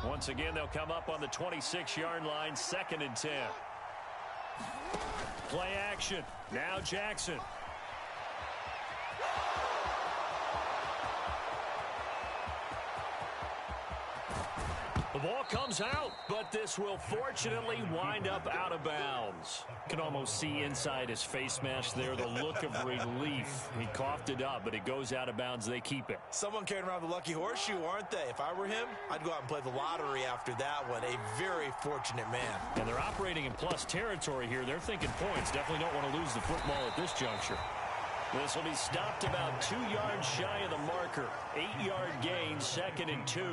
Once again, they'll come up on the 26-yard line, 2nd and 10. Play action. Now Jackson. The ball comes out, but this will fortunately wind up out of bounds. Can almost see inside his face mask there the look of relief. He coughed it up, but it goes out of bounds. They keep it. Someone carrying around the lucky horseshoe, aren't they? If I were him, I'd go out and play the lottery after that one. A very fortunate man. And they're operating in plus territory here. They're thinking points. Definitely don't want to lose the football at this juncture. This will be stopped about 2 yards shy of the marker. 8-yard gain, 2nd and 2.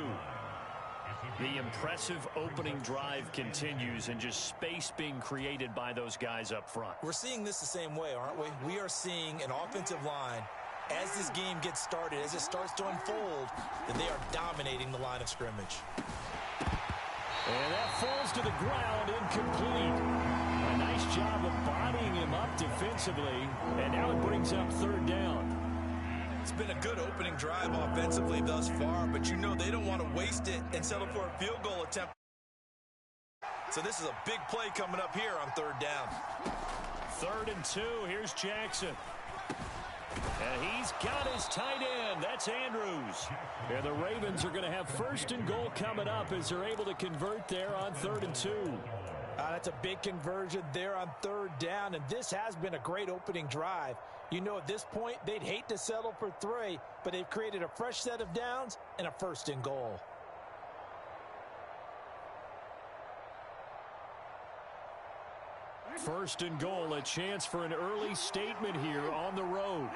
The impressive opening drive continues and just space being created by those guys up front. We're seeing this the same way, aren't we? We are seeing an offensive line, as this game gets started, as it starts to unfold, that they are dominating the line of scrimmage. And that falls to the ground, incomplete. A nice job of bodying him up defensively, and now it brings up 3rd down. It's been a good opening drive offensively thus far, but you know they don't want to waste it and settle for a field goal attempt. So this is a big play coming up here on 3rd down. 3rd and 2. Here's Jackson. And he's got his tight end. That's Andrews. And the Ravens are going to have 1st and goal coming up as they're able to convert there on 3rd and 2. That's a big conversion there on 3rd down, and this has been a great opening drive. You know, at this point, they'd hate to settle for 3, but they've created a fresh set of downs and a 1st and goal. First and goal, a chance for an early statement here on the road.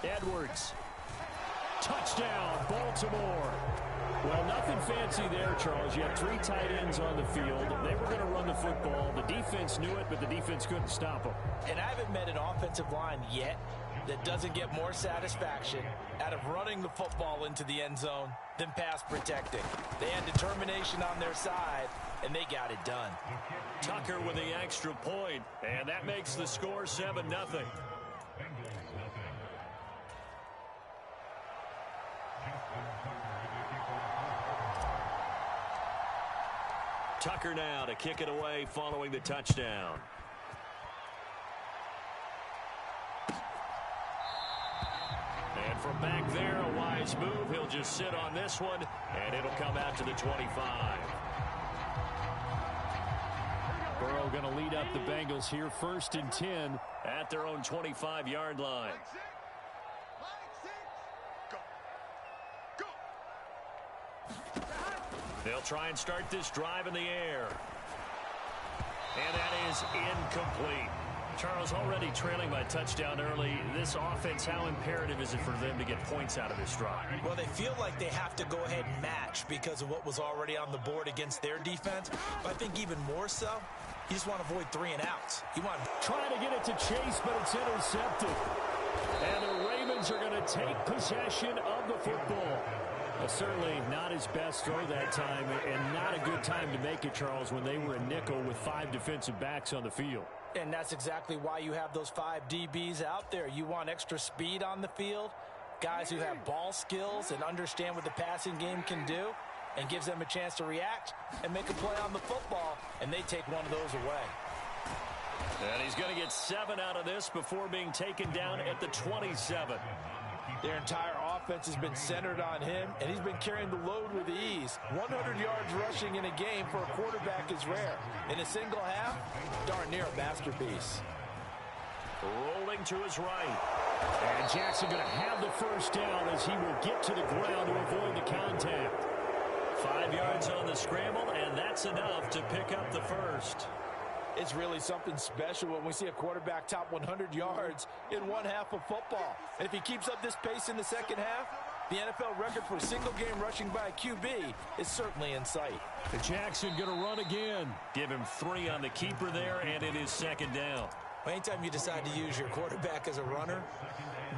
Edwards. Touchdown, Baltimore. Well, nothing fancy there, Charles. You have 3 tight ends on the field. They were going to run the football. The defense knew it, but the defense couldn't stop them. And I haven't met an offensive line yet that doesn't get more satisfaction out of running the football into the end zone than pass protecting. They had determination on their side, and they got it done. Tucker with the extra point, and that makes the score 7-0. Tucker now to kick it away following the touchdown. And from back there, a wise move. He'll just sit on this one, and it'll come out to the 25. Burrow going to lead up the Bengals here, 1st and 10 at their own 25-yard line. They'll try and start this drive in the air. And that is incomplete. Charles, already trailing by touchdown early. This offense, how imperative is it for them to get points out of this drive? Well, they feel like they have to go ahead and match because of what was already on the board against their defense. But I think even more so, you just want to avoid 3 and outs. You want trying to get it to Chase, but it's intercepted. And the Ravens are going to take possession of the football. Well, certainly not his best throw that time, and not a good time to make it, Charles, when they were a nickel with 5 defensive backs on the field. And that's exactly why you have those 5 DBs out there. You want extra speed on the field, guys who have ball skills and understand what the passing game can do, and gives them a chance to react and make a play on the football, and they take one of those away. And he's going to get 7 out of this before being taken down at the 27. Their entire offense has been centered on him, and he's been carrying the load with ease. 100 yards rushing in a game for a quarterback is rare. In a single half, darn near a masterpiece. Rolling to his right. And Jackson going to have the 1st down as he will get to the ground to avoid the contact. 5 yards on the scramble, and that's enough to pick up the 1st. It's really something special when we see a quarterback top 100 yards in one half of football. And if he keeps up this pace in the second half, the NFL record for a single game rushing by a QB is certainly in sight. Jackson going to run again. Give him 3 on the keeper there, and it is 2nd down. Anytime you decide to use your quarterback as a runner,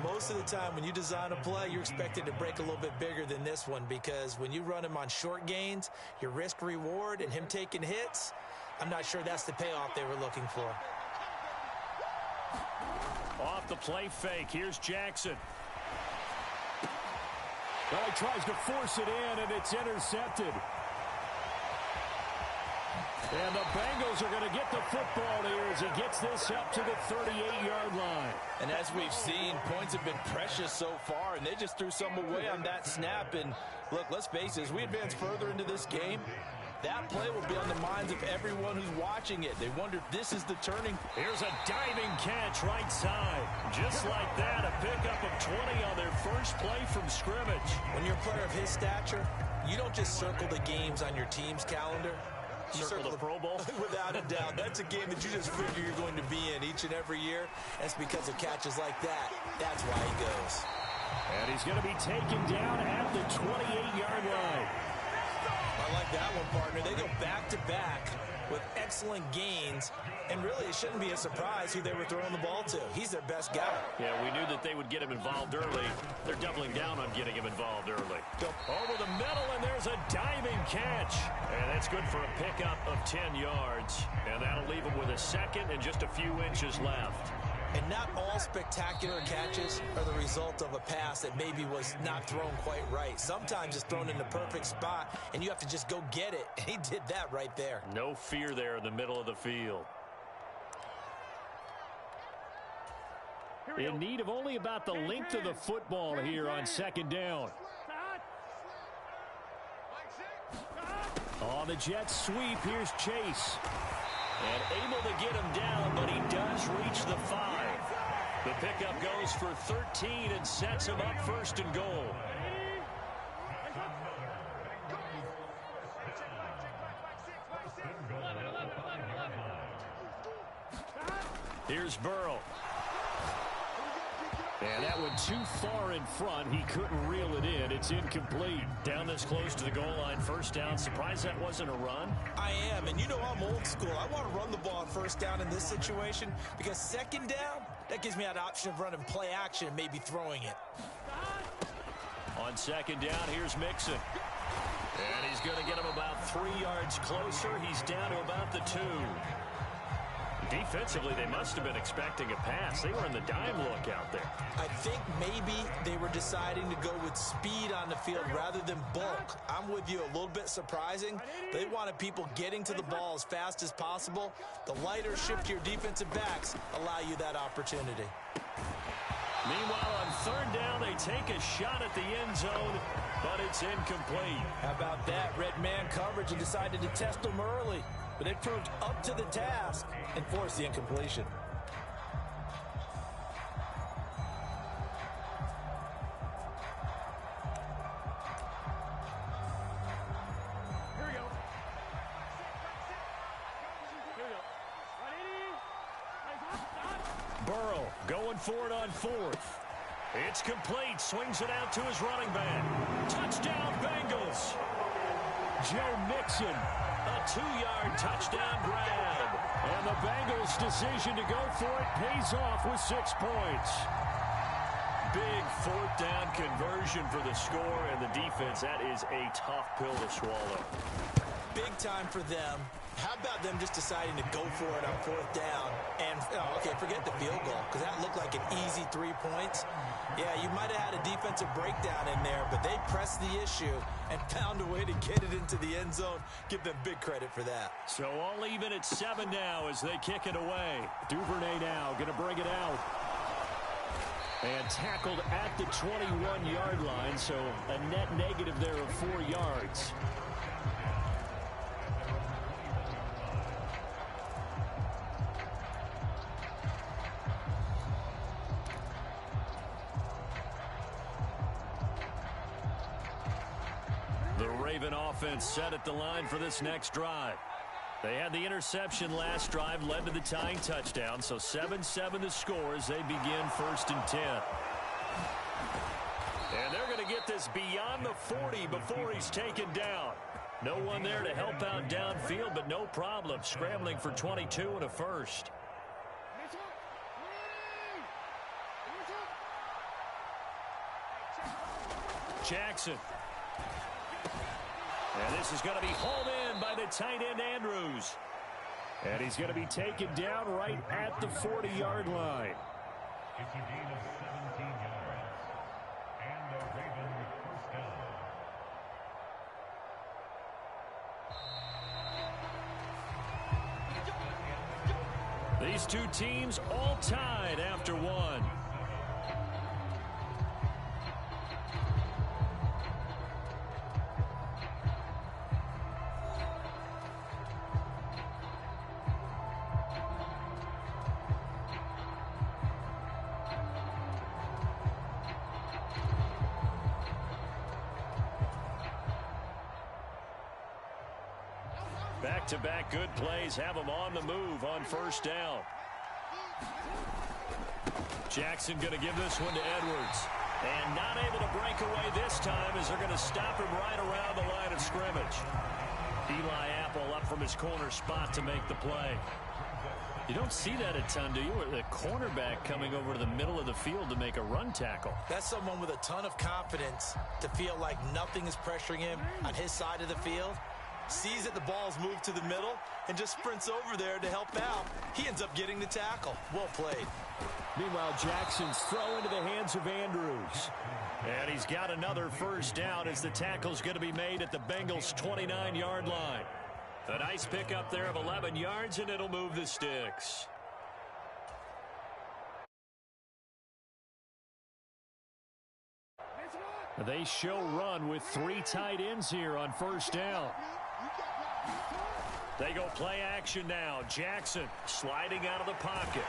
most of the time when you design a play, you're expected to break a little bit bigger than this one, because when you run him on short gains, your risk reward and him taking hits, I'm not sure that's the payoff they were looking for. Off the play fake, here's Jackson. Well, he tries to force it in, and it's intercepted. And the Bengals are going to get the football here as he gets this up to the 38-yard line. And as we've seen, points have been precious so far, and they just threw some away on that snap. And look, let's face it, as we advance further into this game, that play will be on the minds of everyone who's watching it. They wonder if this is the turning. Here's a diving catch right side. Just like that, a pickup of 20 on their first play from scrimmage. When you're a player of his stature, you don't just circle the games on your team's calendar. You circle the Pro Bowl? Without a doubt. That's a game that you just figure you're going to be in each and every year. That's because of catches like that. That's why he goes. And he's going to be taken down at the 28-yard line. I like that one, partner. They go back-to-back with excellent gains, and really it shouldn't be a surprise who they were throwing the ball to. He's their best guy. Yeah, we knew that they would get him involved early. They're doubling down on getting him involved early. Over the middle, and there's a diving catch. And that's good for a pickup of 10 yards. And that'll leave him with a second and just a few inches left. And not all spectacular catches are the result of a pass that maybe was not thrown quite right. Sometimes it's thrown in the perfect spot, and you have to just go get it. And he did that right there. No fear there in the middle of the field. In need of only about the length of the football here on second down. On the Jets sweep, here's Chase. And able to get him down, but he does reach the 5. The pickup goes for 13 and sets him up first and goal. Here's Burrow. And that one too far in front. He couldn't reel it in. It's incomplete. Down this close to the goal line. First down. Surprised that wasn't a run? I am. And you know I'm old school. I want to run the ball on first down in this situation because second down, that gives me that option of running play action and maybe throwing it. On second down, here's Mixon. And he's going to get him about 3 yards closer. He's down to about the 2. Defensively, they must have been expecting a pass. They were in the dime look out there. I think maybe they were deciding to go with speed on the field rather than bulk. I'm with you, a little bit surprising. They wanted people getting to the ball as fast as possible. The lighter shift to your defensive backs allow you that opportunity. Meanwhile, on third down, they take a shot at the end zone, but it's incomplete. How about that? Red man coverage and decided to test them early. But they proved up to the task and forced the incompletion. Here we go. Burrow going for it on fourth. It's complete. Swings it out to his running back. Touchdown, Bengals. Joe Mixon. A 2-yard touchdown grab. And the Bengals' decision to go for it pays off with 6 points. Big fourth down conversion for the score, and the defense, that is a tough pill to swallow. Big time for them. How about them just deciding to go for it on fourth down? And, okay, forget the field goal, because that looked like an easy 3 points. Yeah, you might have had a defensive breakdown in there, but they pressed the issue and found a way to get it into the end zone. Give them big credit for that. So all even at 7 now as they kick it away. Duvernay now going to bring it out. And tackled at the 21-yard line, so a net negative there of 4 yards. The Raven offense set at the line for this next drive. They had the interception last drive, led to the tying touchdown, so 7-7 the score as they begin 1st and 10. And they're going to get this beyond the 40 before he's taken down. No one there to help out downfield, but no problem. Scrambling for 22 and a first. Jackson. And this is going to be hauled in by the tight end, Andrews. And he's going to be taken down right at the 40-yard line. It's a gain of 17 yards. And the Ravens first down. these two teams all tied after one. Back-to-back good plays have them on the move on first down. Jackson going to give this one to Edwards. And not able to break away this time as they're going to stop him right around the line of scrimmage. Eli Apple up from his corner spot to make the play. You don't see that a ton, do you? The cornerback coming over to the middle of the field to make a run tackle. That's someone with a ton of confidence to feel like nothing is pressuring him on his side of the field. Sees that the ball's moved to the middle and just sprints over there to help out. He ends up getting the tackle. Well played. Meanwhile, Jackson's throw into the hands of Andrews. And he's got another first down as the tackle's going to be made at the Bengals' 29-yard line. A nice pickup there of 11 yards, and it'll move the sticks. They show run with 3 tight ends here on first down. They go play action now. Jackson sliding out of the pocket.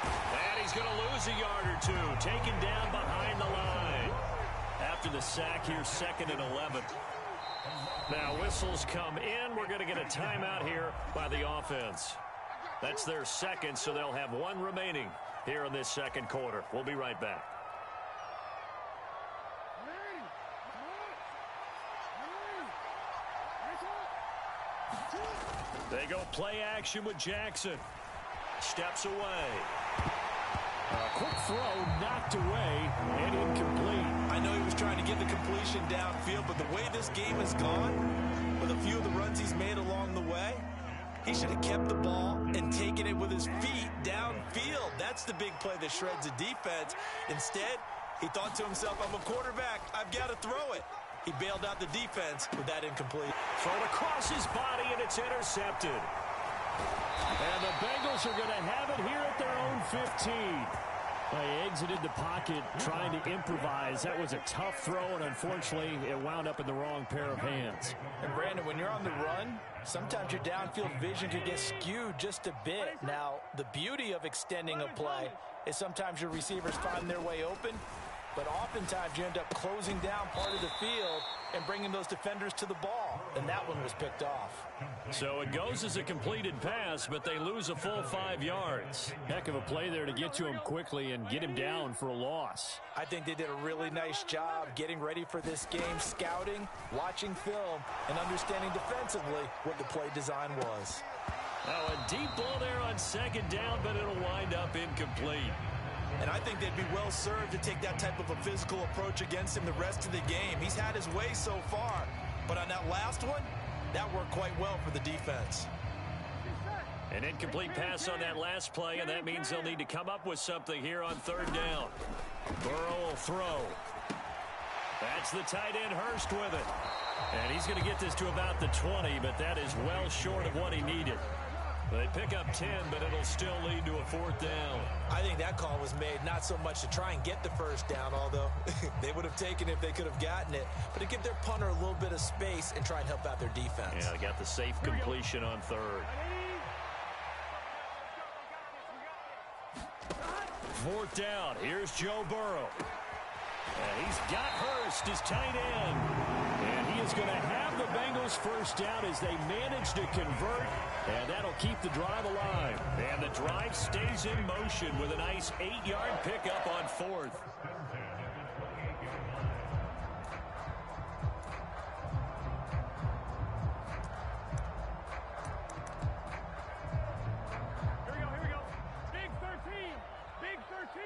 And he's going to lose a yard or two. Taken down behind the line. After the sack here, 2nd and 11. Now whistles come in. We're going to get a timeout here by the offense. That's their second, so they'll have 1 remaining here in this second quarter. We'll be right back. They go play action with Jackson. Steps away. A quick throw knocked away and incomplete. I know he was trying to get the completion downfield, but the way this game has gone, with a few of the runs he's made along the way, he should have kept the ball and taken it with his feet downfield. That's the big play that shreds a defense. Instead, he thought to himself, I'm a quarterback. I've got to throw it. He bailed out the defense with that incomplete. Thrown across his body, and it's intercepted. And the Bengals are going to have it here at their own 15. They exited the pocket trying to improvise. That was a tough throw, and unfortunately, it wound up in the wrong pair of hands. And Brandon, when you're on the run, sometimes your downfield vision could get skewed just a bit. Now, the beauty of extending a play is sometimes your receivers find their way open, but oftentimes you end up closing down part of the field and bringing those defenders to the ball. And that one was picked off. So it goes as a completed pass, but they lose a full 5 yards. Heck of a play there to get to him quickly and get him down for a loss. I think they did a really nice job getting ready for this game, scouting, watching film, and understanding defensively what the play design was. Now a deep ball there on 2nd down, but it'll wind up incomplete. And I think they'd be well served to take that type of a physical approach against him the rest of the game. He's had his way so far, but on that last one, that worked quite well for the defense. An incomplete pass on that last play, and that means they'll need to come up with something here on 3rd down. Burrow will throw. That's the tight end Hurst with it. And he's going to get this to about the 20, but that is well short of what he needed. They pick up 10, but it'll still lead to a 4th down. I think that call was made not so much to try and get the first down, although they would have taken it if they could have gotten it, but to give their punter a little bit of space and try and help out their defense. Yeah, they got the safe completion on 3rd. 4th down. Here's Joe Burrow. And he's got Hurst, his tight end. And he is going to have the Bengals first down as they manage to convert. And that'll keep the drive alive. And the drive stays in motion with a nice 8-yard pickup on 4th. Here we go. Big 13. Big 13.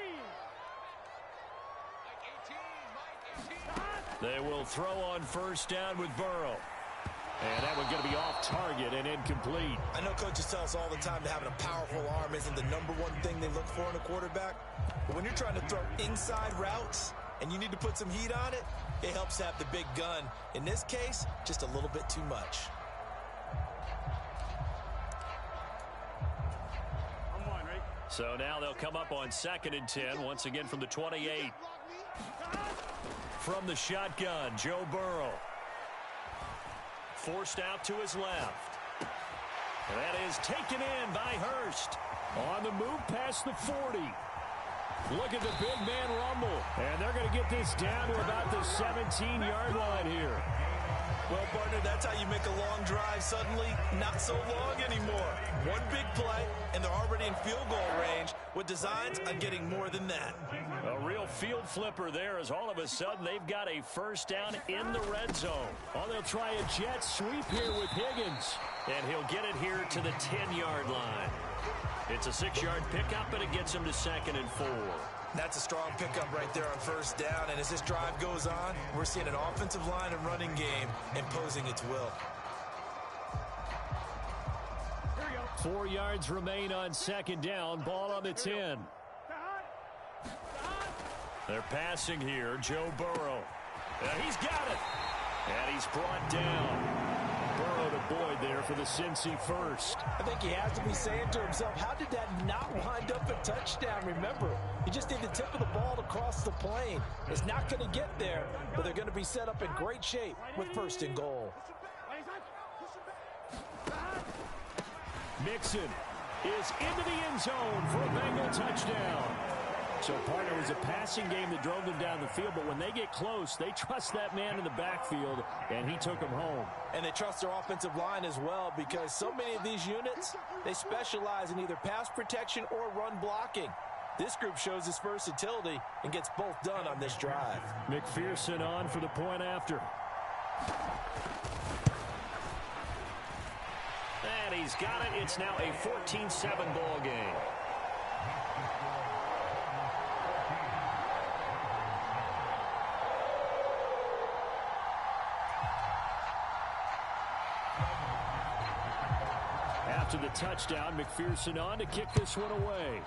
They will throw on first down with Burrow. And that one's going to be off target and incomplete. I know coaches tell us all the time that having a powerful arm isn't the #1 thing they look for in a quarterback. But when you're trying to throw inside routes and you need to put some heat on it, it helps have the big gun. In this case, just a little bit too much. I'm one, right? So now they'll come up on 2nd and 10, once again from the 28. From the shotgun, Joe Burrow. Forced out to his left. That is taken in by Hurst. On the move past the 40. Look at the big man rumble. And they're going to get this down to about the 17-yard line here. Well, partner, that's how you make a long drive suddenly not so long anymore. One big play, and they're already in field goal range with designs on getting more than that. A real field flipper there as all of a sudden they've got a first down in the red zone. Oh, they'll try a jet sweep here with Higgins. And he'll get it here to the 10-yard line. It's a 6-yard pickup, and it gets him to 2nd and 4. That's a strong pickup right there on first down, and as this drive goes on, we're seeing an offensive line and running game imposing its will. 4 yards remain on 2nd down. Ball on the 10. They're passing here. Joe Burrow. He's got it. And he's brought down. Burrow to Boyd there for the Cincy first. I think he has to be saying to himself, how did that not wind up a touchdown? Remember, you just need the tip of the ball to cross the plane. It's not going to get there, but they're going to be set up in great shape with 1st and goal. Mixon is into the end zone for a Bengal touchdown. So, partner, it was a passing game that drove them down the field, but when they get close, they trust that man in the backfield, and he took them home. And they trust their offensive line as well, because so many of these units, they specialize in either pass protection or run blocking. This group shows its versatility and gets both done on this drive. McPherson on for the point after. And he's got it. It's now a 14-7 ball game. After the touchdown, McPherson on to kick this one away.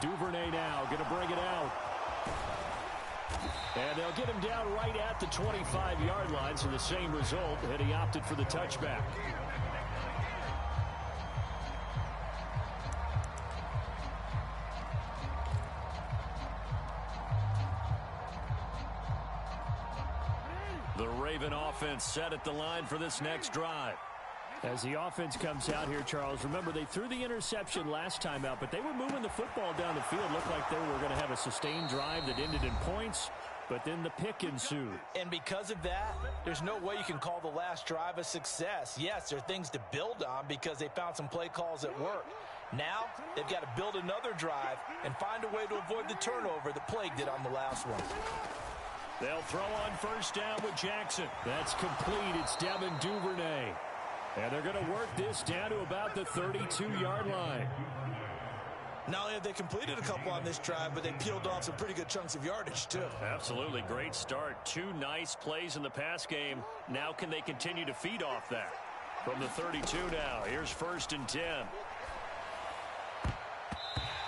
Duvernay now going to bring it out. And they'll get him down right at the 25-yard line, so the same result, and he opted for the touchback. The Raven offense set at the line for this next drive. As the offense comes out here, Charles, remember they threw the interception last time out, but they were moving the football down the field. Looked like they were going to have a sustained drive that ended in points, but then the pick ensued. And because of that, there's no way you can call the last drive a success. Yes, there are things to build on because they found some play calls that work. Now, they've got to build another drive and find a way to avoid the turnover that plagued it on the last one. They'll throw on first down with Jackson. That's complete. It's Devin Duvernay. And they're going to work this down to about the 32-yard line. Not only have they completed a couple on this drive, but they peeled off some pretty good chunks of yardage, too. Absolutely. Great start. 2 nice plays in the pass game. Now can they continue to feed off that? From the 32 now. Here's 1st and 10.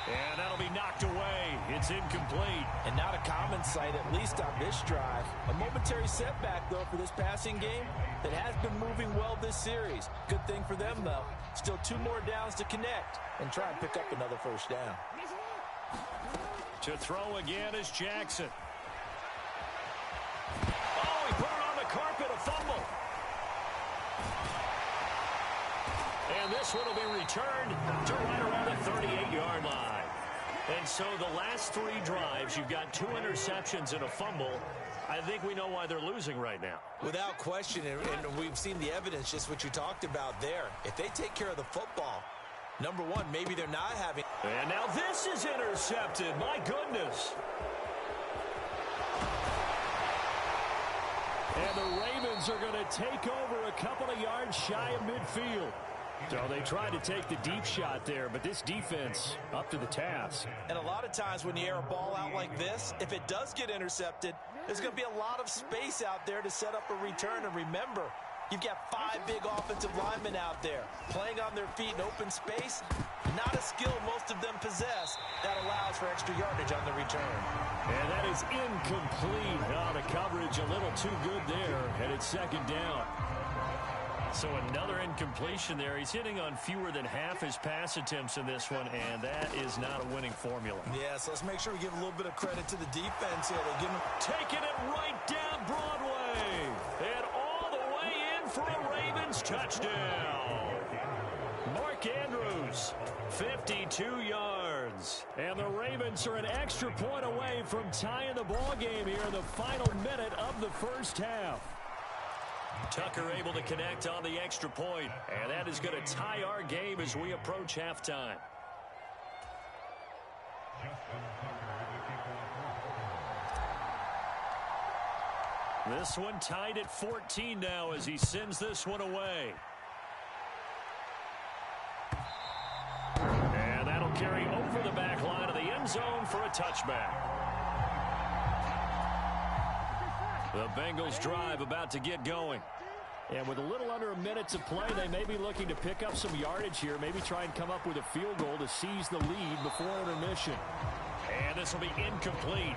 And that'll be knocked away. It's incomplete. And not a common sight, at least on this drive. A momentary setback, though, for this passing game that has been moving well this series. Good thing for them, though. Still 2 more downs to connect and try and pick up another first down. To throw again is Jackson. Oh, he put it on the carpet, a fumble. And this one will be returned to right around the 38-yard line. And so the last 3 drives, you've got 2 interceptions and a fumble. I think we know why they're losing right now. Without question, and we've seen the evidence, just what you talked about there. If they take care of the football, number one, maybe they're not having. And now this is intercepted. My goodness. And the Ravens are going to take over a couple of yards shy of midfield. So they tried to take the deep shot there, but this defense up to the task. And a lot of times when you air a ball out like this, if it does get intercepted, there's going to be a lot of space out there to set up a return. And remember, you've got 5 big offensive linemen out there playing on their feet in open space. Not a skill most of them possess that allows for extra yardage on the return. And that is incomplete. Oh, the coverage a little too good there, and it's 2nd down. So another incompletion there. He's hitting on fewer than half his pass attempts in this one, and that is not a winning formula. Yeah, so let's make sure we give a little bit of credit to the defense here. They give him taking it right down Broadway. And all the way in for a Ravens touchdown. Mark Andrews, 52 yards. And the Ravens are an extra point away from tying the ball game here in the final minute of the first half. Tucker able to connect on the extra point, and that is going to tie our game as we approach halftime. This one tied at 14 now as he sends this one away. And that'll carry over the back line of the end zone for a touchback. The Bengals drive about to get going. And with a little under a minute to play, they may be looking to pick up some yardage here, maybe try and come up with a field goal to seize the lead before intermission. And this will be incomplete.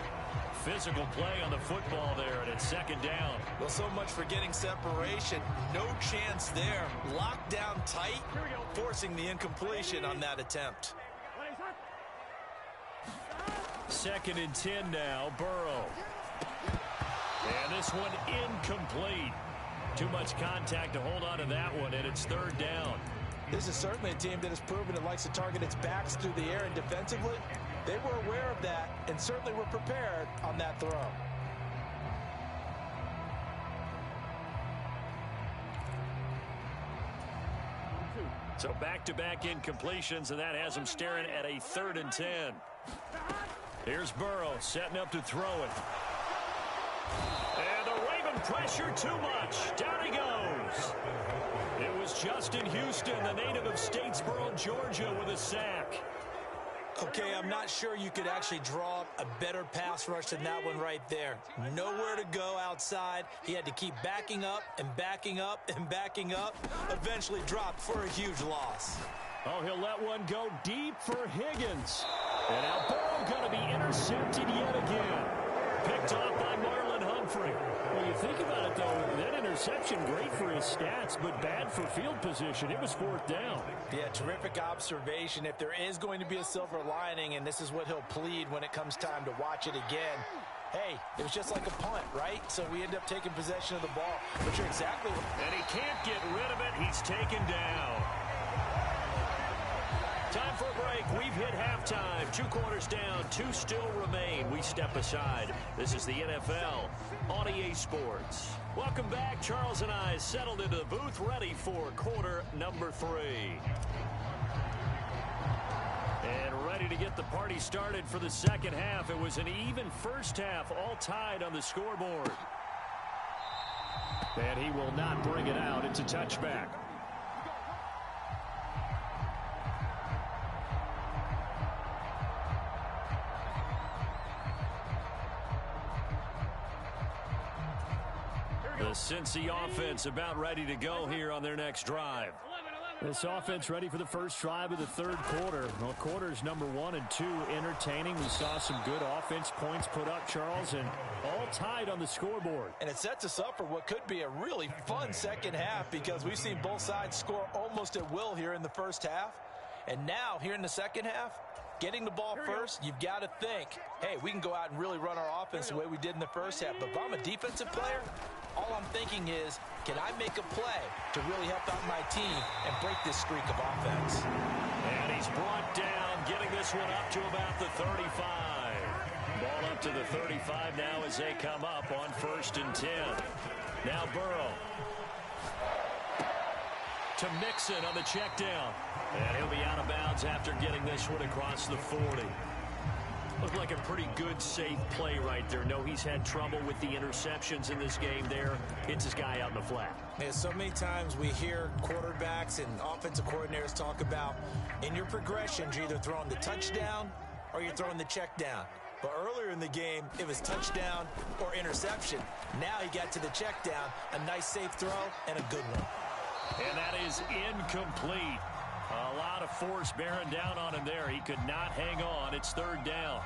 Physical play on the football there, and it's second down. Well, so much for getting separation. No chance there. Locked down tight, forcing the incompletion on that attempt. Second and 10 now, Burrow. And this one incomplete. Too much contact to hold on to that one, and it's third down. This is certainly a team that has proven it likes to target its backs through the air and defensively. They were aware of that and certainly were prepared on that throw. So back-to-back incompletions, and that has him staring at a 3rd and 10. Here's Burrow setting up to throw it. And the Raven pressure too much. Down he goes. It was Justin Houston, the native of Statesboro, Georgia, with a sack. Okay, I'm not sure you could actually draw up a better pass rush than that one right there. Nowhere to go outside. He had to keep backing up and backing up and backing up. Eventually dropped for a huge loss. Oh, he'll let one go deep for Higgins. And now Burrow going to be intercepted yet again. Picked off by Marlon Humphrey. When you think about it, though, that interception, great for his stats, but bad for field position. It was 4th down. Yeah, terrific observation. If there is going to be a silver lining, and this is what he'll plead when it comes time to watch it again, hey, it was just like a punt, right? So we end up taking possession of the ball. But you're exactly right. And he can't get rid of it. He's taken down. Time for a break. We've hit halftime. 2 quarters down. 2 still remain. We step aside. This is the NFL on EA Sports. Welcome back. Charles and I settled into the booth, ready for quarter number 3. And ready to get the party started for the second half. It was an even first half, all tied on the scoreboard. And he will not bring it out. It's a touchback. The Cincy offense about ready to go here on their next drive. This offense ready for the first drive of the 3rd quarter. Well, quarters number 1 and 2 entertaining. We saw some good offense points put up, Charles, and all tied on the scoreboard. And it sets us up for what could be a really fun second half because we've seen both sides score almost at will here in the first half. And now, here in the second half, getting the ball first, you've got to think, hey, we can go out and really run our offense the way we did in the first half. But if I'm a defensive player, all I'm thinking is, can I make a play to really help out my team and break this streak of offense? And he's brought down, getting this one up to about the 35. Ball up to the 35 now as they come up on 1st and 10. Now Burrow. To Mixon on the check down. And he'll be out of bounds after getting this one across the 40. Looked like a pretty good, safe play right there. No, he's had trouble with the interceptions in this game there. Hits his guy out in the flat. Yeah, so many times we hear quarterbacks and offensive coordinators talk about in your progressions, you're either throwing the touchdown or you're throwing the check down. But earlier in the game, it was touchdown or interception. Now he got to the check down, a nice safe throw, and a good one. And that is incomplete. A lot of force bearing down on him there. He could not hang on. It's 3rd down.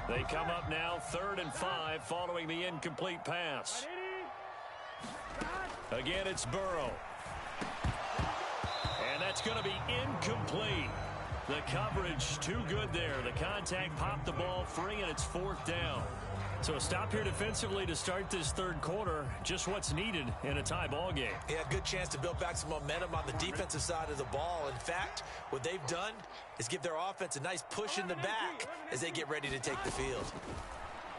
They come up now 3rd and 5 following the incomplete pass. Again, it's Burrow. And that's going to be incomplete. The coverage too good there. The contact popped the ball free, and it's 4th down. So a stop here defensively to start this third quarter. Just what's needed in a tie ball game. Yeah, good chance to build back some momentum on the defensive side of the ball. In fact, what they've done is give their offense a nice push in the back as they get ready to take the field.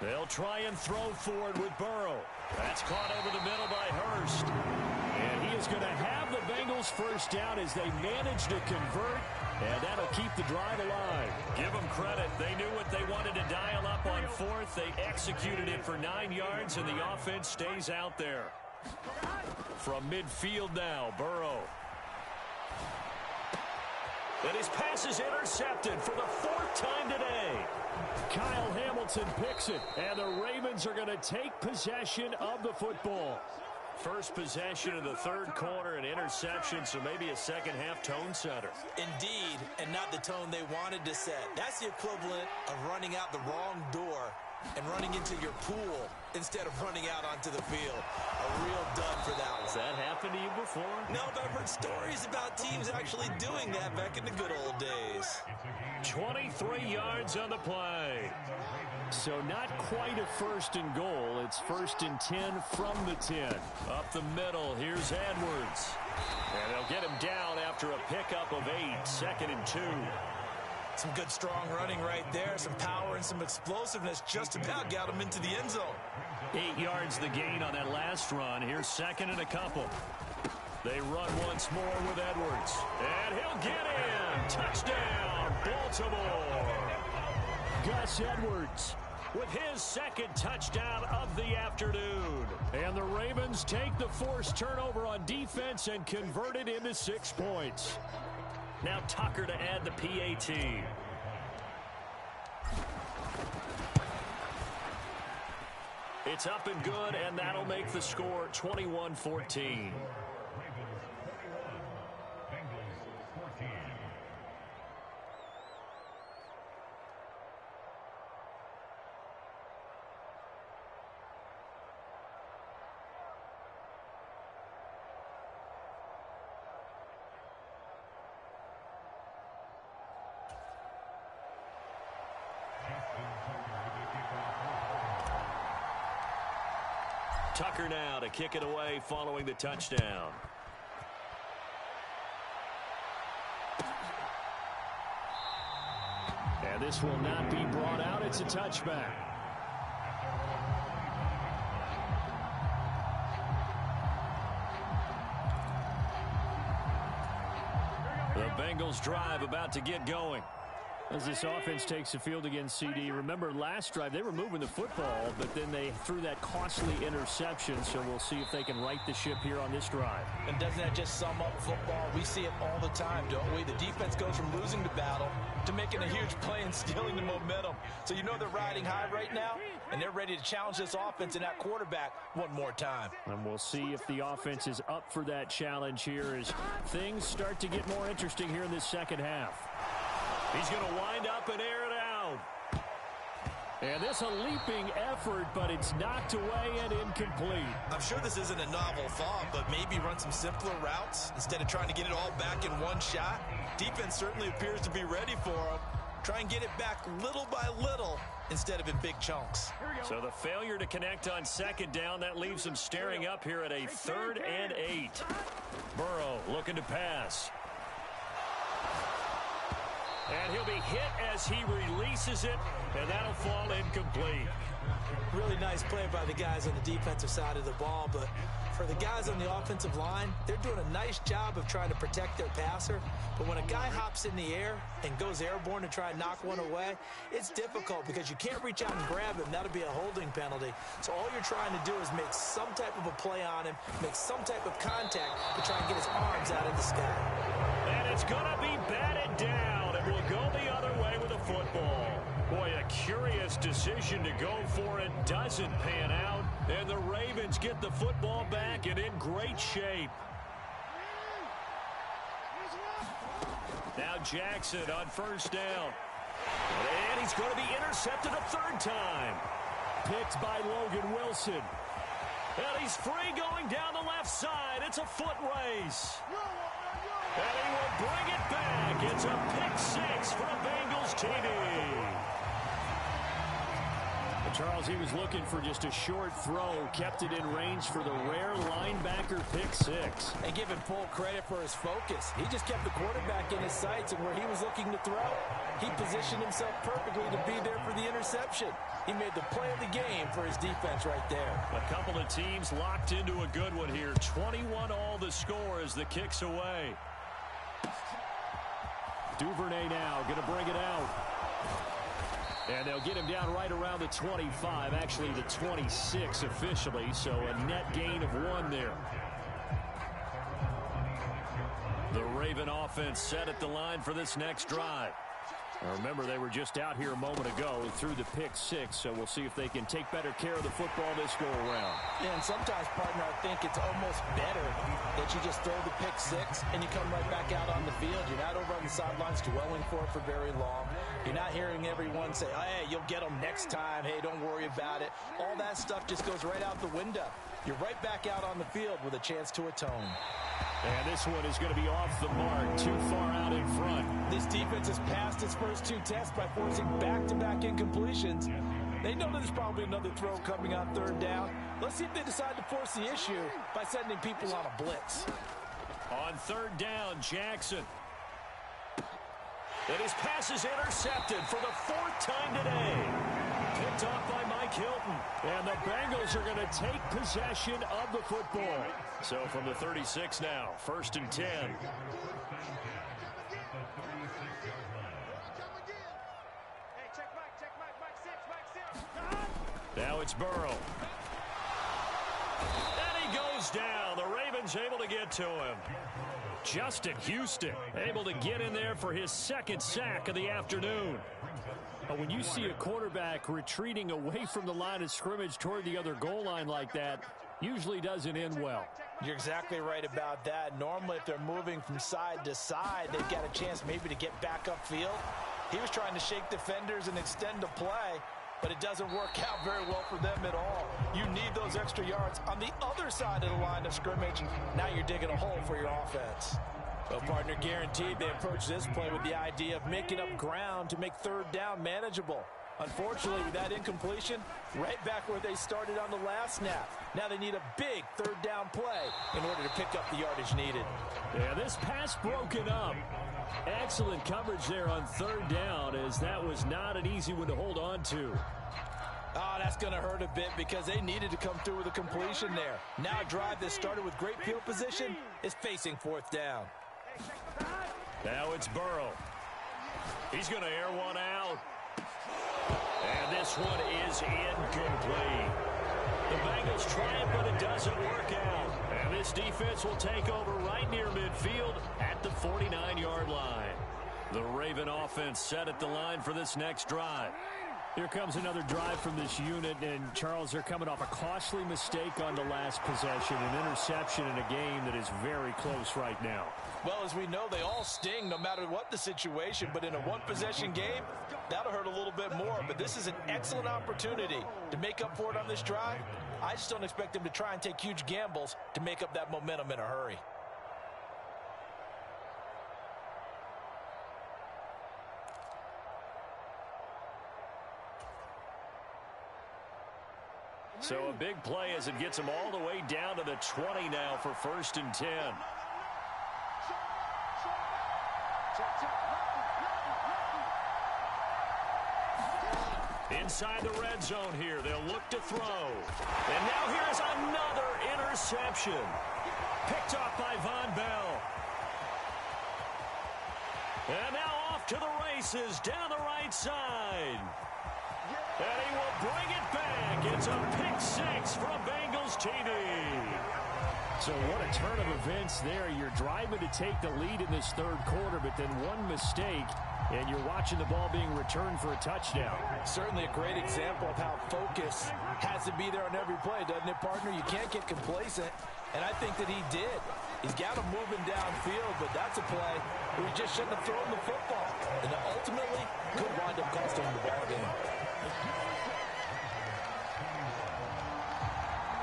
They'll try and throw forward with Burrow. That's caught over the middle by Hurst. And he is going to have the Bengals first down as they manage to convert. And that'll keep the drive alive. Give them credit. They knew what they wanted to dial up on 4th. They executed it for 9 yards, and the offense stays out there. From midfield now, Burrow. And his pass is intercepted for the 4th time today. Kyle Hamilton picks it, and the Ravens are going to take possession of the football. First possession of the third quarter, an interception, so maybe a second-half tone setter. Indeed, and not the tone they wanted to set. That's the equivalent of running out the wrong door and running into your pool instead of running out onto the field. A real dud for that one. Has that happened to you before? No, but I've heard stories about teams actually doing that back in the good old days. 23 yards on the play. So not quite a 1st and goal. It's 1st and 10 from the 10. Up the middle, here's Edwards. And they'll get him down after a pickup of 8. 2nd and 2. Some good strong running right there. Some power and some explosiveness just about got him into the end zone. 8 yards the gain on that last run. Here's 2nd and a couple. They run once more with Edwards. And he'll get in. Touchdown, Baltimore. Gus Edwards with his 2nd touchdown of the afternoon. And the Ravens take the forced turnover on defense and convert it into 6 points. Now Tucker to add the PAT. It's up and good, and that'll make the score 21-14. Tucker now to kick it away following the touchdown. And this will not be brought out. It's a touchback. The Bengals drive about to get going. As this offense takes the field against CD, remember last drive they were moving the football, but then they threw that costly interception, so we'll see if they can right the ship here on this drive. And doesn't that just sum up football? We see it all the time, don't we? The defense goes from losing the battle to making a huge play and stealing the momentum. So you know they're riding high right now, and they're ready to challenge this offense and that quarterback one more time. And we'll see if the offense is up for that challenge here as things start to get more interesting here in this second half. He's going to wind up and air it out. And this a leaping effort, but it's knocked away and incomplete. I'm sure this isn't a novel thought, but maybe run some simpler routes instead of trying to get it all back in one shot. Defense certainly appears to be ready for him. Try and get it back little by little instead of in big chunks. So the failure to connect on 2nd down, that leaves them staring up here at a 3rd and 8. Burrow looking to pass. And he'll be hit as he releases it, and that'll fall incomplete. Really nice play by the guys on the defensive side of the ball, but for the guys on the offensive line, they're doing a nice job of trying to protect their passer. But when a guy hops in the air and goes airborne to try and knock one away, it's difficult because you can't reach out and grab him. That'll be a holding penalty. So all you're trying to do is make some type of a play on him, make some type of contact to try and get his arms out of the sky. And it's going to be batted down. It will go the other way with the football. Boy, a curious decision to go for it. Doesn't pan out. And the Ravens get the football back and in great shape. Now Jackson on 1st down. And he's going to be intercepted a 3rd time. Picked by Logan Wilson. And he's free going down the left side. It's a foot race. And he will bring it back. It's a pick six for Bengals TD. Charles, he was looking for just a short throw, kept it in range for the rare linebacker pick six. And give him full credit for his focus. He just kept the quarterback in his sights, and where he was looking to throw, he positioned himself perfectly to be there for the interception. He made the play of the game for his defense right there. A couple of teams locked into a good one here. 21 all the score as the kick's away. Duvernay now going to bring it out. And they'll get him down right around the 25, actually the 26 officially, so a net gain of 1 there. The Raven offense set at the line for this next drive. Now remember, they were just out here a moment ago through the pick six, so we'll see if they can take better care of the football this go around. Yeah, and sometimes, partner, I think it's almost better that you just throw the pick six and you come right back out on the field. You're not over on the sidelines dwelling for it for very long. You're not hearing everyone say, hey, you'll get them next time. Hey, don't worry about it. All that stuff just goes right out the window. You're right back out on the field with a chance to atone. And this one is going to be off the mark, too far out in front. This defense has passed its first 2 tests by forcing back-to-back incompletions. They know that there's probably another throw coming on 3rd down. Let's see if they decide to force the issue by sending people on a blitz. On 3rd down, Jackson. And his pass is intercepted for the 4th time today. Picked off by Mike Hilton. And the Bengals are going to take possession of the football. So from the 36 now, 1st and 10. Now it's Burrow. And he goes down. The Ravens able to get to him. Justin Houston able to get in there for his 2nd sack of the afternoon. But when you see a quarterback retreating away from the line of scrimmage toward the other goal line like that, usually doesn't end well. You're exactly right about that. Normally, if they're moving from side to side, they've got a chance maybe to get back upfield. He was trying to shake defenders and extend the play, but it doesn't work out very well for them at all. You need those extra yards on the other side of the line of scrimmage. Now you're digging a hole for your offense. Well, partner, guaranteed they approach this play with the idea of making up ground to make 3rd down manageable. Unfortunately, with that incompletion, right back where they started on the last snap. Now they need a big 3rd down play in order to pick up the yardage needed. Yeah, this pass broken up. Excellent coverage there on 3rd down, as that was not an easy one to hold on to. Oh, that's going to hurt a bit because they needed to come through with a completion there. Now a drive that started with great field position is facing 4th down. Now it's Burrow. He's going to air one out. And this one is incomplete. The Bengals try it, but it doesn't work out. And this defense will take over right near midfield at the 49-yard line. The Raven offense set at the line for this next drive. Here comes another drive from this unit, and Charles, they're coming off a costly mistake on the last possession, an interception in a game that is very close right now. Well, as we know, they all sting no matter what the situation, but in a one-possession game, that'll hurt a little bit more. But this is an excellent opportunity to make up for it on this drive. I just don't expect them to try and take huge gambles to make up that momentum in a hurry. So a big play as it gets them all the way down to the 20 now for 1st and 10. Inside the red zone here, they'll look to throw. And now here's another interception. Picked off by Von Bell. And now off to the races down the right side. And he will bring it back. It's a pick six from Bengals TD. So what a turn of events there. You're driving to take the lead in this 3rd quarter, but then one mistake, and you're watching the ball being returned for a touchdown. Certainly a great example of how focus has to be there on every play, doesn't it, partner? You can't get complacent, and I think that he did. He's got him moving downfield, but that's a play where he just shouldn't have thrown the football, and ultimately could wind up costing him the ball game.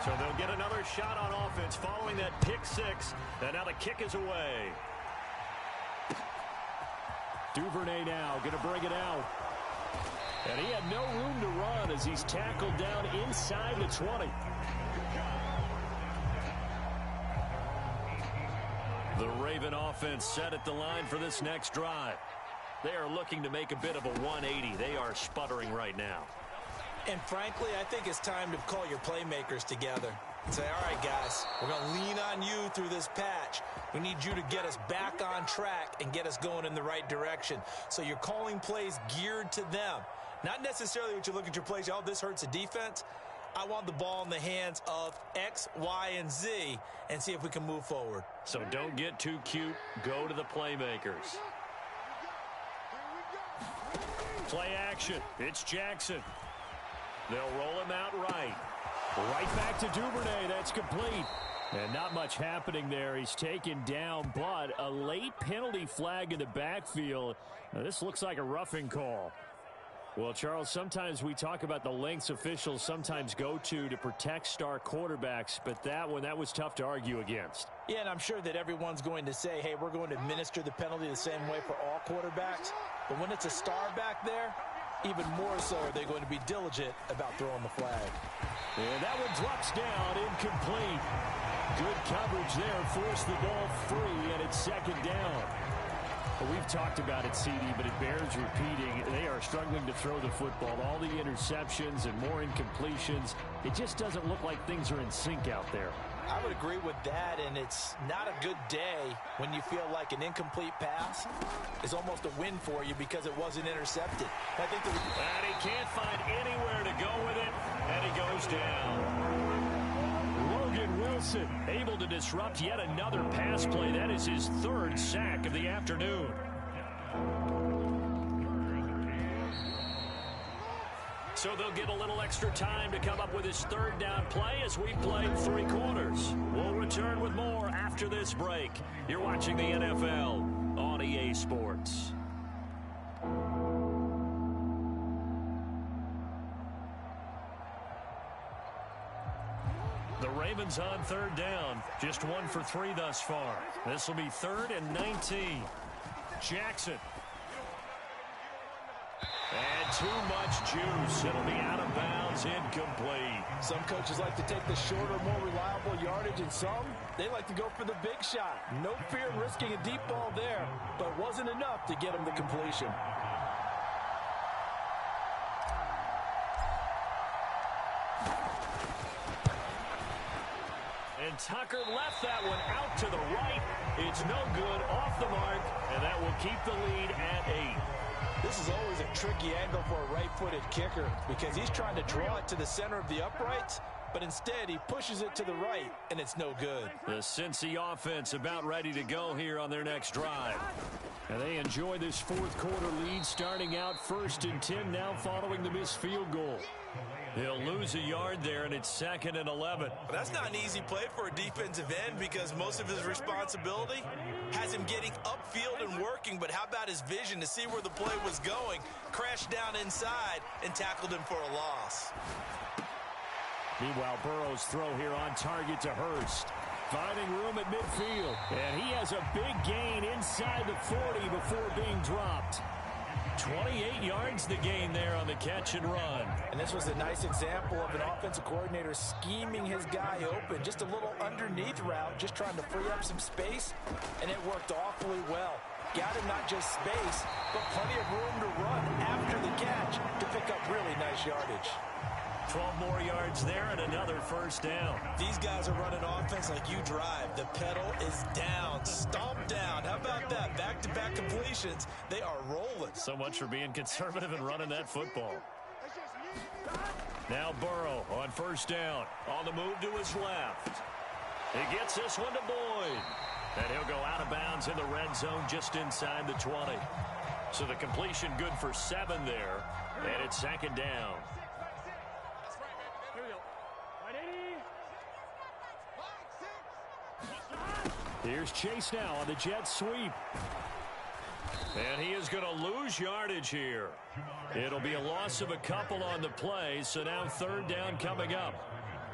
So they'll get another shot on offense following that pick six, and now the kick is away. Duvernay now going to bring it out. And he had no room to run as he's tackled down inside the 20. The Raven offense set at the line for this next drive. They are looking to make a bit of a 180. They are sputtering right now. And frankly, I think it's time to call your playmakers together and say, all right, guys, we're going to lean on you through this patch. We need you to get us back on track and get us going in the right direction. So you're calling plays geared to them. Not necessarily what you look at your plays, oh, this hurts the defense. I want the ball in the hands of X, Y, and Z and see if we can move forward. So don't get too cute. Go to the playmakers. Play action. It's Jackson. They'll roll him out right. Right back to Duvernay. That's complete. And not much happening there. He's taken down, but a late penalty flag in the backfield. Now, this looks like a roughing call. Well, Charles, sometimes we talk about the lengths officials sometimes go to protect star quarterbacks, but that was tough to argue against. Yeah, and I'm sure that everyone's going to say, hey, we're going to administer the penalty the same way for all quarterbacks. But when it's a star back there, even more so are they going to be diligent about throwing the flag. And that one drops down, incomplete. Good coverage there, forced the ball free, and it's second down. Well, we've talked about it, CD, but it bears repeating. They are struggling to throw the football. All the interceptions and more incompletions. It just doesn't look like things are in sync out there. I would agree with that, and it's not a good day when you feel like an incomplete pass is almost a win for you because it wasn't intercepted. I think and he can't find anywhere to go with it, and he goes down. Logan Wilson able to disrupt yet another pass play. That is his third sack of the afternoon. So they'll get a little extra time to come up with his third down play as we played 3 quarters. We'll return with more after this break. You're watching the NFL on EA Sports. The Ravens on third down. Just 1 for 3 thus far. This will be 3rd and 19. Jackson. And too much juice. It'll be out of bounds, incomplete. some coaches like to take the shorter, more reliable yardage, and some, they like to go for the big shot. No fear in risking a deep ball there, but it wasn't enough to get them the completion. And Tucker left that one out to the right. It's no good, off the mark, and that will keep the lead at 8. This is always a tricky angle for a right-footed kicker because he's trying to draw it to the center of the uprights, but instead he pushes it to the right, and it's no good. The Cincy offense about ready to go here on their next drive. And they enjoy this fourth quarter lead, starting out 1st and 10 now following the missed field goal. They'll lose a yard there, and it's 2nd and 11. But that's not an easy play for a defensive end because most of his responsibility has him getting upfield and working. But how about his vision to see where the play was going, crashed down inside, and tackled him for a loss. Meanwhile, Burrow's throw here on target to Hurst. Finding room at midfield. And he has a big gain inside the 40 before being dropped. 28 yards the gain there on the catch and run. And this was a nice example of an offensive coordinator scheming his guy open. Just a little underneath route, just trying to free up some space, and it worked awfully well. Got him not just space, but plenty of room to run after the catch to pick up really nice yardage. 12 more yards there and another 1st down. These guys are running offense like you drive. The pedal is down, stomp down. How about that? Back-to-back completions. They are rolling. So much for being conservative and running that football. Now Burrow on 1st down. On the move to his left. He gets this one to Boyd. And he'll go out of bounds in the red zone just inside the 20. So the completion good for 7 there. And it's 2nd down. Here's Chase now on the jet sweep. And he is going to lose yardage here. It'll be a loss of a couple on the play, so now 3rd down coming up.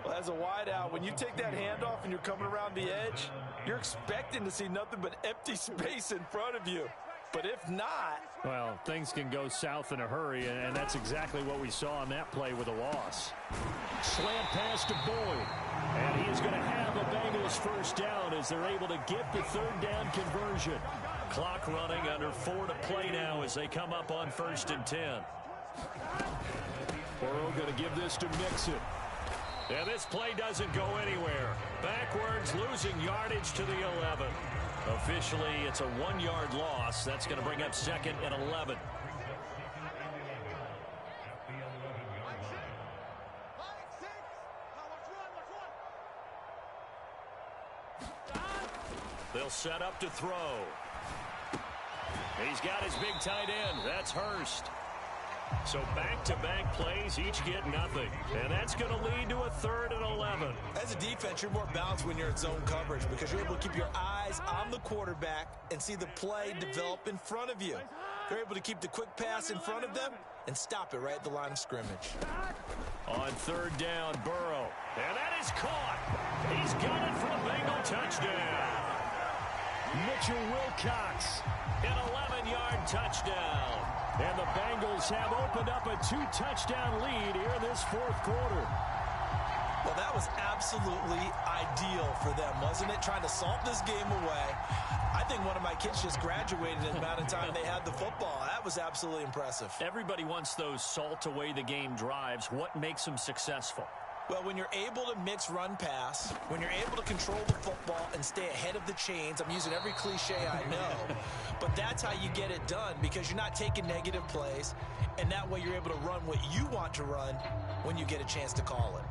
Well, as a wideout, when you take that handoff and you're coming around the edge, you're expecting to see nothing but empty space in front of you. But if not, well, things can go south in a hurry, and that's exactly what we saw on that play with a loss. Slant pass to Boyd. And he is going to have a Bengals first down as they're able to get the third down conversion. Clock running, under 4 to play now as they come up on 1st and 10. Burrow going to give this to Mixon. And this play doesn't go anywhere. Backwards, losing yardage to the 11. Officially, it's a 1-yard loss. That's going to bring up 2nd and 11. They'll set up to throw. He's got his big tight end. That's Hurst. So back-to-back plays, each get nothing. And that's going to lead to a 3rd and 11. As a defense, you're more balanced when you're in zone coverage because you're able to keep your eyes on the quarterback and see the play develop in front of you. You're able to keep the quick pass in front of them and stop it right at the line of scrimmage. On 3rd down, Burrow. And that is caught. He's got it for a Bengal touchdown. Mitchell Wilcox, an 11-yard touchdown. And the Bengals have opened up a 2-touchdown lead here in this 4th quarter. Well, that was absolutely ideal for them, wasn't it? Trying to salt this game away. I think one of my kids just graduated in the amount of time they had the football. That was absolutely impressive. Everybody wants those salt away the game drives. What makes them successful? Well, when you're able to mix run pass, when you're able to control the football and stay ahead of the chains, I'm using every cliche I know, but that's how you get it done because you're not taking negative plays, and that way you're able to run what you want to run when you get a chance to call it.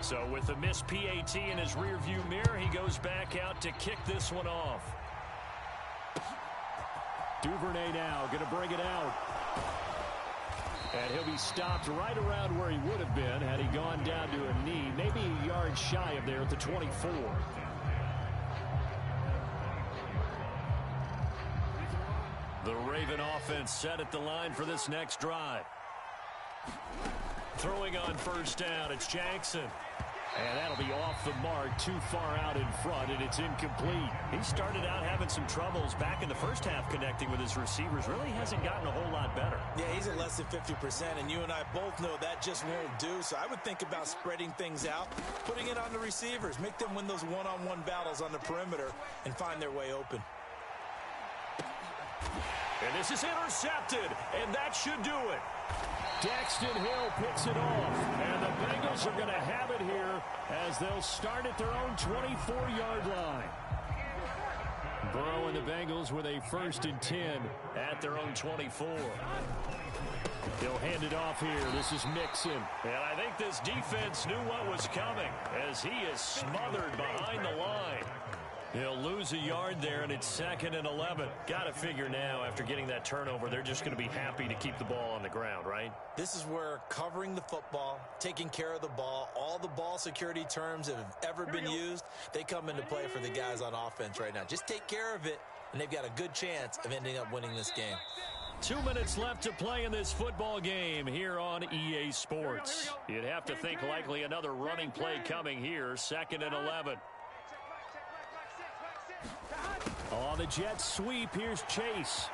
So with a missed PAT in his rearview mirror, he goes back out to kick this one off. Duvernay now going to bring it out. And he'll be stopped right around where he would have been had he gone down to a knee, maybe a yard shy of there at the 24. The Raven offense set at the line for this next drive. Throwing on 1st down, it's Jackson. And that'll be off the mark, too far out in front, and it's incomplete. He started out having some troubles back in the first half connecting with his receivers. Really hasn't gotten a whole lot better. Yeah, he's at less than 50%, and you and I both know that just won't do. So I would think about spreading things out, putting it on the receivers, make them win those one-on-one battles on the perimeter, and find their way open. And this is intercepted, and that should do it. Daxton Hill picks it off, and the Bengals are going to have it here as they'll start at their own 24-yard line. Burrow and the Bengals with a 1st and 10 at their own 24. He'll hand it off here. This is Mixon. And I think this defense knew what was coming as he is smothered behind the line. He'll lose a yard there, and it's 2nd and 11. Got to figure now, after getting that turnover, they're just going to be happy to keep the ball on the ground, right? This is where covering the football, taking care of the ball, all the ball security terms that have ever been used, they come into play for the guys on offense right now. Just take care of it, and they've got a good chance of ending up winning this game. 2 minutes left to play in this football game here on EA Sports. You'd have to think likely another running play coming here, 2nd and 11. On the Jets sweep, here's Chase.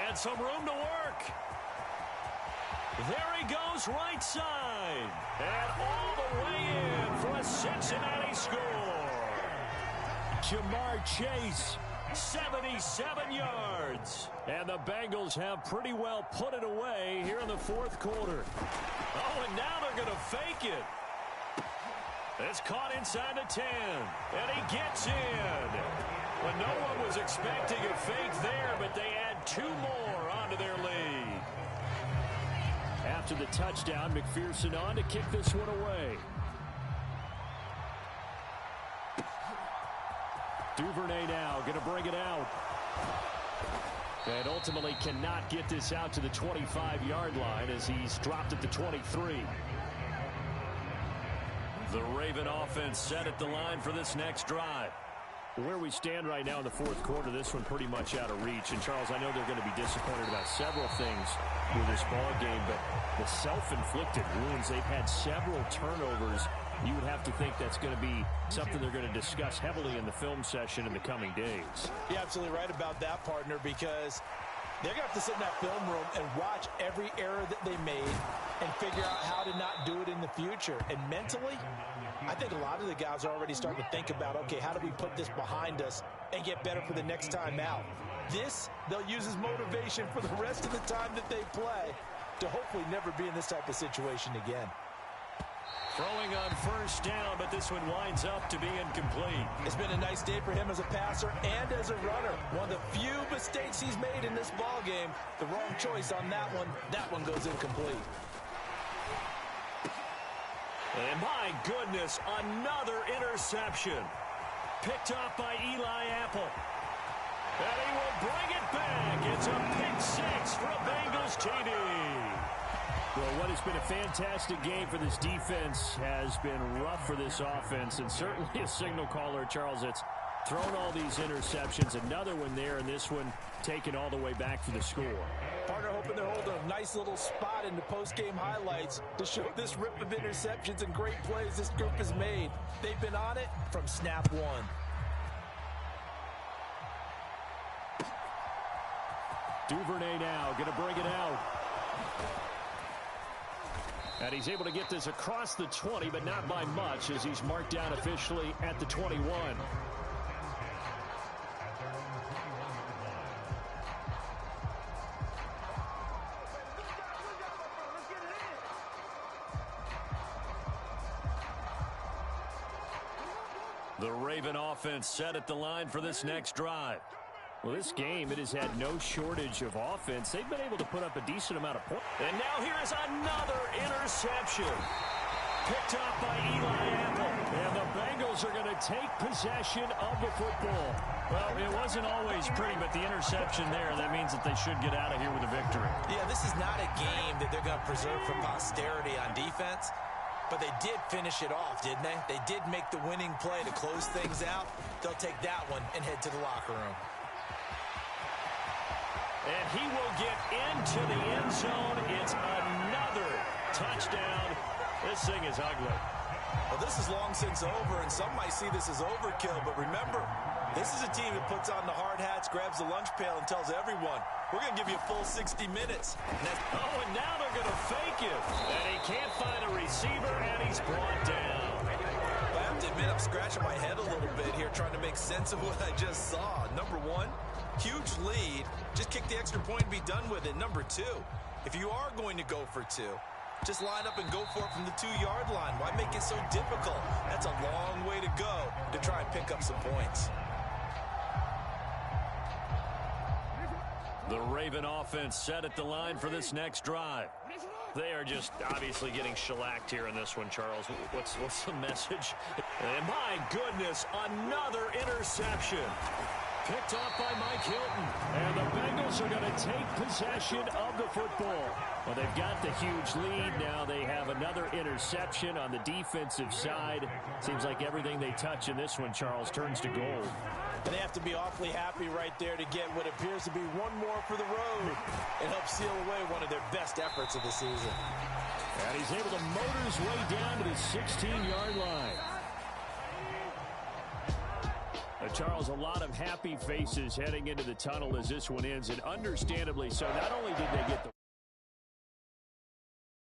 And some room to work. There he goes, right side. And all the way in for a Cincinnati score. Jamar Chase, 77 yards. And the Bengals have pretty well put it away here in the 4th quarter. Oh, and now they're going to fake it. It's caught inside the 10, and he gets in. Well, no one was expecting a fake there, but they add 2 more onto their lead. After the touchdown, McPherson on to kick this one away. Duvernay now going to bring it out. And ultimately cannot get this out to the 25-yard line as he's dropped at the 23. The Raven offense set at the line for this next drive. Where we stand right now in the fourth quarter, this one pretty much out of reach. And, Charles, I know they're going to be disappointed about several things with this ball game, but the self-inflicted wounds, they've had several turnovers. You would have to think that's going to be something they're going to discuss heavily in the film session in the coming days. You're absolutely right about that, partner, because they're going to have to sit in that film room and watch every error that they made and figure out how to not do it in the future. And mentally, I think a lot of the guys are already starting to think about, okay, how do we put this behind us and get better for the next time out? This, they'll use as motivation for the rest of the time that they play to hopefully never be in this type of situation again. Throwing on first down, but this one winds up to be incomplete. It's been a nice day for him as a passer and as a runner. One of the few mistakes he's made in this ball game. The wrong choice on that one. That one goes incomplete. And my goodness, another interception. Picked up by Eli Apple. And he will bring it back. It's a pick six for a Bengals TD. Well, what has been a fantastic game for this defense has been rough for this offense, and certainly a signal caller, Charles, that's thrown all these interceptions. Another one there, and this one taken all the way back for the score. Partner hoping they're holding a nice little spot in the post-game highlights to show this rip of interceptions and great plays this group has made. They've been on it from snap one. Duvernay now going to bring it out. And he's able to get this across the 20, but not by much, as he's marked down officially at the 21. The Raven offense set at the line for this next drive. Well, this game, it has had no shortage of offense. They've been able to put up a decent amount of points. And now here is another interception. Picked up by Eli Apple. And the Bengals are going to take possession of the football. Well, it wasn't always pretty, but the interception there, that means that they should get out of here with a victory. Yeah, this is not a game that they're going to preserve for posterity on defense. But they did finish it off, didn't they? They did make the winning play to close things out. They'll take that one and head to the locker room. And he will get into the end zone. It's another touchdown. This thing is ugly. Well, this is long since over, and some might see this as overkill. But remember, this is a team that puts on the hard hats, grabs the lunch pail, and tells everyone, we're going to give you a full 60 minutes. And now they're going to fake him. And he can't find a receiver, and he's brought down. I have to admit, I'm scratching my head a little bit here, trying to make sense of what I just saw. Number one, huge lead. Just kick the extra point and be done with it. Number two, if you are going to go for two, just line up and go for it from the 2-yard line. Why make it so difficult? That's a long way to go to try and pick up some points. The Raven offense set at the line for this next drive. They are just obviously getting shellacked here in this one, Charles. What's the message? And my goodness, another interception. Picked off by Mike Hilton. And the Bengals are going to take possession of the football. Well, they've got the huge lead. Now they have another interception on the defensive side. Seems like everything they touch in this one, Charles, turns to gold. And they have to be awfully happy right there to get what appears to be one more for the road and help seal away one of their best efforts of the season. And he's able to motor his way down to the 16-yard line. Charles, a lot of happy faces heading into the tunnel as this one ends, and understandably so. Not only did they get the